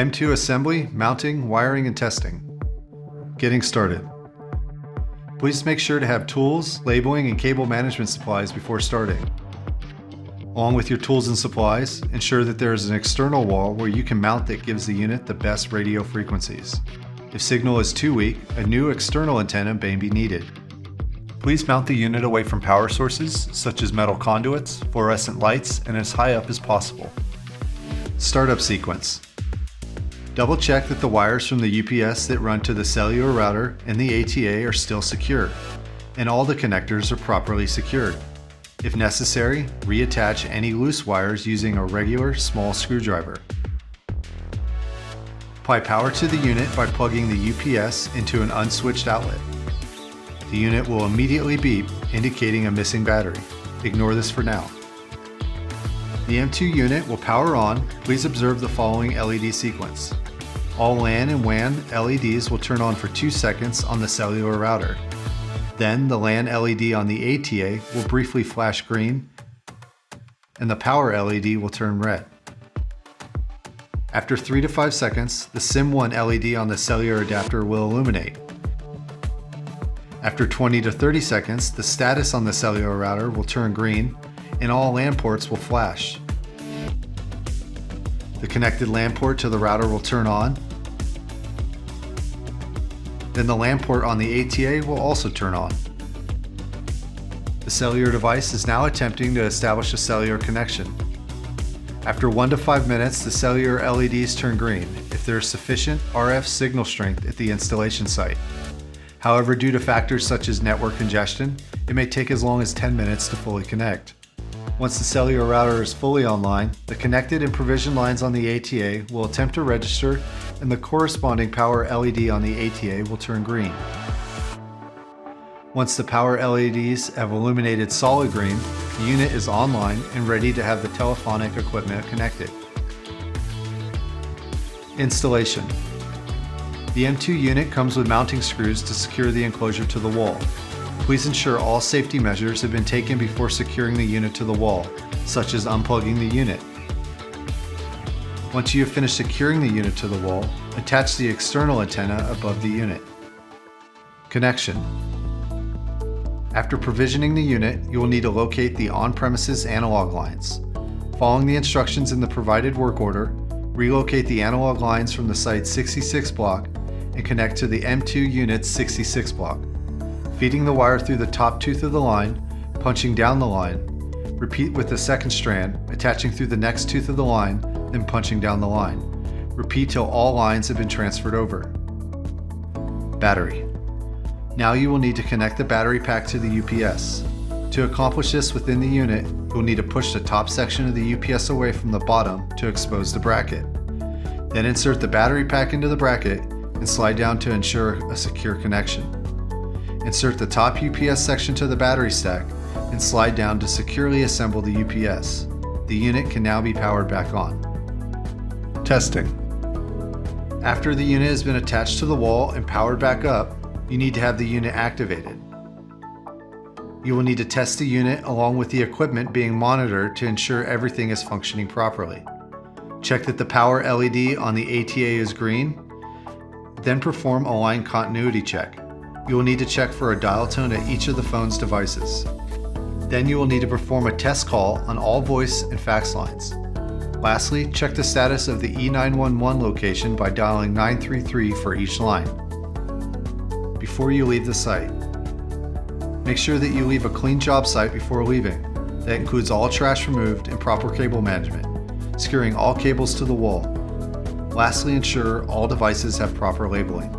M2 assembly, mounting, wiring, and testing. Getting started. Please make sure to have tools, labeling, and cable management supplies before starting. Along with your tools and supplies, ensure that there is an external wall where you can mount that gives the unit the best radio frequencies. If signal is too weak, a new external antenna may be needed. Please mount the unit away from power sources, such as metal conduits, fluorescent lights, and as high up as possible. Startup sequence. Double check that the wires from the UPS that run to the cellular router and the ATA are still secure, and all the connectors are properly secured. If necessary, reattach any loose wires using a regular small screwdriver. Apply power to the unit by plugging the UPS into an unswitched outlet. The unit will immediately beep, indicating a missing battery. Ignore this for now. The M2 unit will power on. Please observe the following LED sequence. All LAN and WAN LEDs will turn on for 2 seconds on the cellular router. Then the LAN LED on the ATA will briefly flash green, and the power LED will turn red. After 3 to 5 seconds, the SIM1 LED on the cellular adapter will illuminate. After 20 to 30 seconds, the status on the cellular router will turn green, and all LAN ports will flash. The connected LAN port to the router will turn on. Then the LAN port on the ATA will also turn on. The cellular device is now attempting to establish a cellular connection. After 1 to 5 minutes, the cellular LEDs turn green if there is sufficient RF signal strength at the installation site. However, due to factors such as network congestion, it may take as long as 10 minutes to fully connect. Once the cellular router is fully online, the connected and provisioned lines on the ATA will attempt to register, and the corresponding power LED on the ATA will turn green. Once the power LEDs have illuminated solid green, the unit is online and ready to have the telephonic equipment connected. Installation. The M2 unit comes with mounting screws to secure the enclosure to the wall. Please ensure all safety measures have been taken before securing the unit to the wall, such as unplugging the unit. Once you have finished securing the unit to the wall, attach the external antenna above the unit. Connection. After provisioning the unit, you will need to locate the on-premises analog lines. Following the instructions in the provided work order, relocate the analog lines from the site's 66 block and connect to the M2 unit's 66 block. Feeding the wire through the top tooth of the line, punching down the line. Repeat with the second strand, attaching through the next tooth of the line, then punching down the line. Repeat till all lines have been transferred over. Battery. Now you will need to connect the battery pack to the UPS. To accomplish this within the unit, you will need to push the top section of the UPS away from the bottom to expose the bracket. Then insert the battery pack into the bracket and slide down to ensure a secure connection. Insert the top UPS section to the battery stack and slide down to securely assemble the UPS. The unit can now be powered back on. Testing. After the unit has been attached to the wall and powered back up, you need to have the unit activated. You will need to test the unit along with the equipment being monitored to ensure everything is functioning properly. Check that the power LED on the ATA is green, then perform a line continuity check. You will need to check for a dial tone at each of the phone's devices. Then you will need to perform a test call on all voice and fax lines. Lastly, check the status of the E911 location by dialing 933 for each line. Before you leave the site, make sure that you leave a clean job site before leaving. That includes all trash removed and proper cable management, securing all cables to the wall. Lastly, ensure all devices have proper labeling.